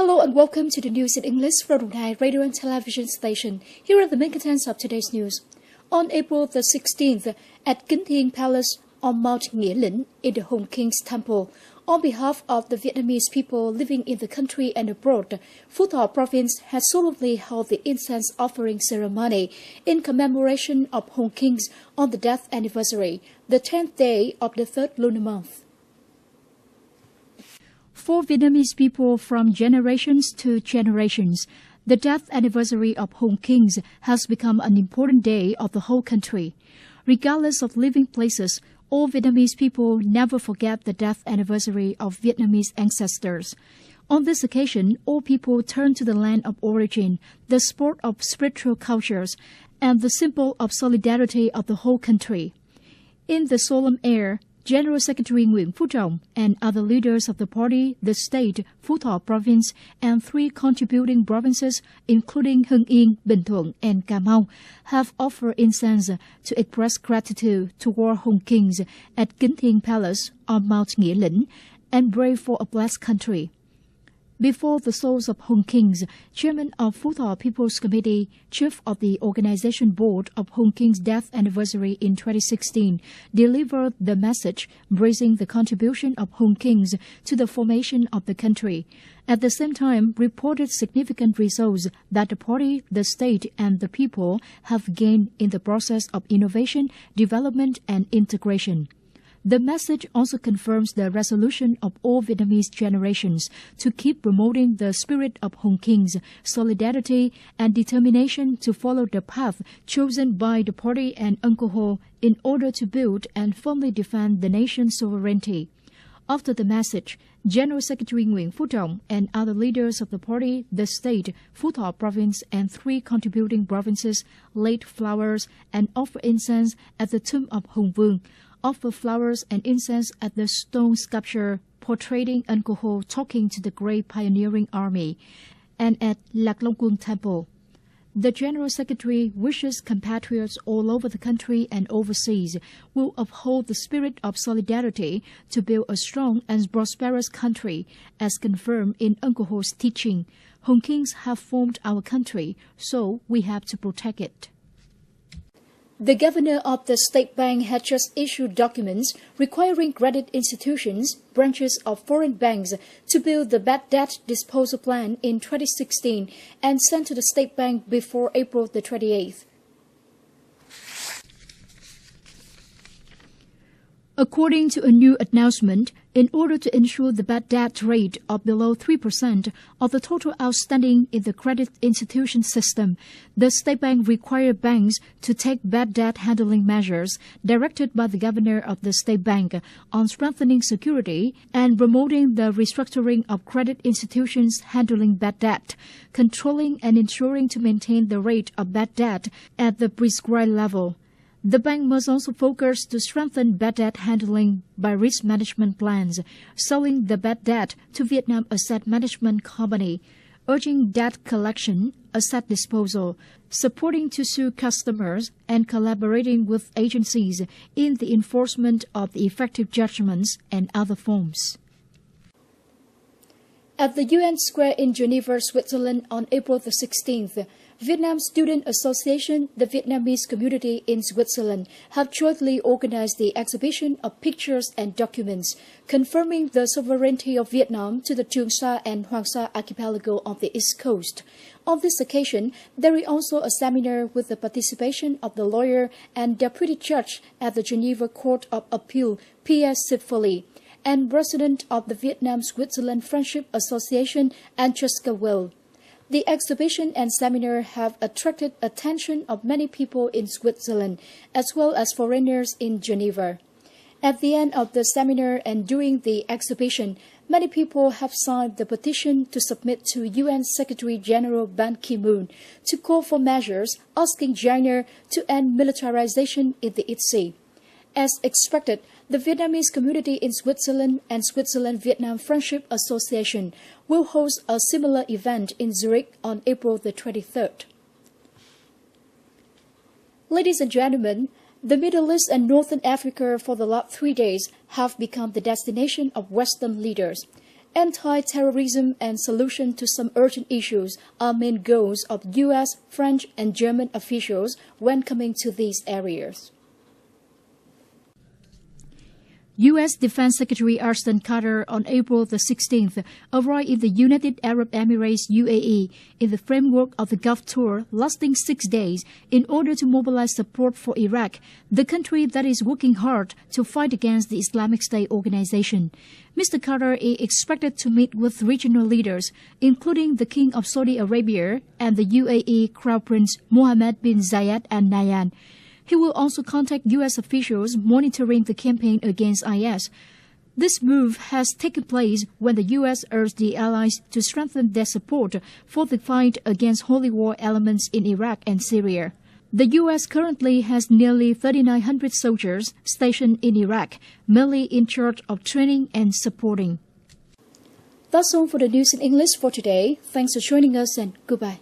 Hello and welcome to the news in English from Thai radio and television station. Here are the main contents of today's news. On April the 16th, at Tiếng Palace on Mount Nghĩa Lĩnh in the Hồng King's Temple, on behalf of the Vietnamese people living in the country and abroad, Phú Thọ Province has solemnly held the incense offering ceremony in commemoration of Hồng King's on the death anniversary, the 10th day of the third lunar month. For Vietnamese people from generations to generations, the death anniversary of Hồng King's has become an important day of the whole country. Regardless of living places, all Vietnamese people never forget the death anniversary of Vietnamese ancestors. On this occasion, all people turn to the land of origin, the sport of spiritual cultures, and the symbol of solidarity of the whole country. In the solemn air, General Secretary Nguyễn Phú Trọng and other leaders of the party, the state, Phú Thọ Province, and 3 contributing provinces, including Hưng Yên, Bình Thuận, and Cà Mau, have offered incense to express gratitude toward Hồng King's at Tiếng Palace on Mount Nghĩa Lĩnh and pray for a blessed country. Before the souls of Hồng King's, Chairman of Phú Thọ People's Committee, Chief of the Organization Board of Hồng King's death anniversary in 2016, delivered the message praising the contribution of Hồng King's to the formation of the country. At the same time, reported significant results that the party, the state, and the people have gained in the process of innovation, development, and integration. The message also confirms the resolution of all Vietnamese generations to keep promoting the spirit of Hồng King's solidarity and determination to follow the path chosen by the party and Uncle Ho in order to build and firmly defend the nation's sovereignty. After the message, General Secretary Nguyễn Phú Trọng and other leaders of the party, the state, Phú Thọ Province, and 3 contributing provinces laid flowers and offered incense at the tomb of Hồng Vương, offer flowers and incense at the stone sculpture portraying Uncle Ho talking to the great pioneering army, and at Lạc Long Quân Temple. The General Secretary wishes compatriots all over the country and overseas will uphold the spirit of solidarity to build a strong and prosperous country, as confirmed in Uncle Ho's teaching. Hồng Kings have formed our country, so we have to protect it. The governor of the State Bank had just issued documents requiring credit institutions, branches of foreign banks, to build the bad debt disposal plan in 2016 and sent to the State Bank before April the 28th. According to a new announcement, in order to ensure the bad debt rate of below 3% of the total outstanding in the credit institution system, the State Bank required banks to take bad debt handling measures directed by the Governor of the State Bank on strengthening security and promoting the restructuring of credit institutions handling bad debt, controlling and ensuring to maintain the rate of bad debt at the prescribed level. The bank must also focus to strengthen bad debt handling by risk management plans, selling the bad debt to Vietnam Asset Management Company, urging debt collection, asset disposal, supporting to sue customers, and collaborating with agencies in the enforcement of the effective judgments and other forms. At the UN Square in Geneva, Switzerland on April the 16th, Vietnam Student Association, the Vietnamese community in Switzerland, have jointly organized the exhibition of pictures and documents confirming the sovereignty of Vietnam to the Trường Sa and Hoàng Sa archipelago on the East Coast. On this occasion, there is also a seminar with the participation of the lawyer and deputy judge at the Geneva Court of Appeal, Pierre Sipoli, and president of the Vietnam-Switzerland Friendship Association, Francesca Will. The exhibition and seminar have attracted attention of many people in Switzerland, as well as foreigners in Geneva. At the end of the seminar and during the exhibition, many people have signed the petition to submit to UN Secretary-General Ban Ki-moon to call for measures asking China to end militarization in the East Sea. As expected, the Vietnamese community in Switzerland and Switzerland-Vietnam Friendship Association will host a similar event in Zurich on April the 23rd. Ladies and gentlemen, the Middle East and Northern Africa for the last 3 days have become the destination of Western leaders. Anti-terrorism and solution to some urgent issues are main goals of U.S., French, and German officials when coming to these areas. U.S. Defense Secretary Ashton Carter on April the 16th arrived in the United Arab Emirates UAE in the framework of the Gulf tour lasting 6 days in order to mobilize support for Iraq, the country that is working hard to fight against the Islamic State organization. Mr. Carter is expected to meet with regional leaders, including the King of Saudi Arabia and the UAE Crown Prince Mohammed bin Zayed Al Nahyan. He will also contact U.S. officials monitoring the campaign against IS. This move has taken place when the U.S. urged the allies to strengthen their support for the fight against holy war elements in Iraq and Syria. The U.S. currently has nearly 3,900 soldiers stationed in Iraq, mainly in charge of training and supporting. That's all for the news in English for today. Thanks for joining us and goodbye.